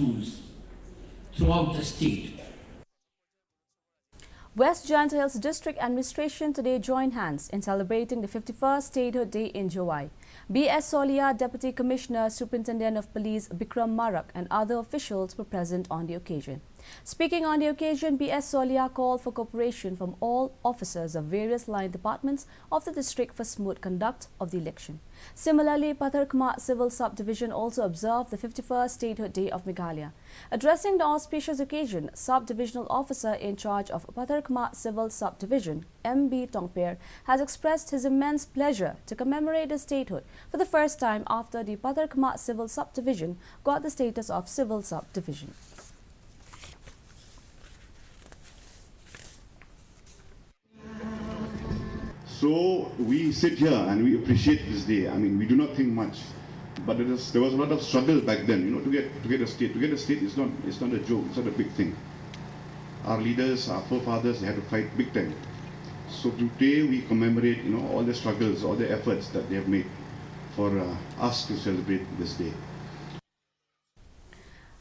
schools throughout the state. West Jhant Hills District Administration today joined hands in celebrating the 51st Statehood Day in July. B.S. Solia, Deputy Commissioner, Superintendent of Police Bikram Marak and other officials were present on the occasion. Speaking on the occasion, B.S. Solia called for cooperation from all officers of various line departments of the district for smooth conduct of the election. Similarly, Patharkhma Civil Subdivision also observed the 51st Statehood Day of Meghalaya. Addressing the auspicious occasion, Sub-Divisional Officer in charge of Patharkhma Civil Subdivision, M.B. Tongper, has expressed his immense pleasure to commemorate the statehood for the first time after the Patharkhma Civil Subdivision got the status of Civil Subdivision. So we sit here and we appreciate this day. I mean, we do not think much, but there was a lot of struggle back then, you know, to get a state. To get a state is not a joke. It's not a big thing. Our leaders, our forefathers, they had to fight big time. So today we commemorate, you know, all the struggles, all the efforts that they have made for us to celebrate this day.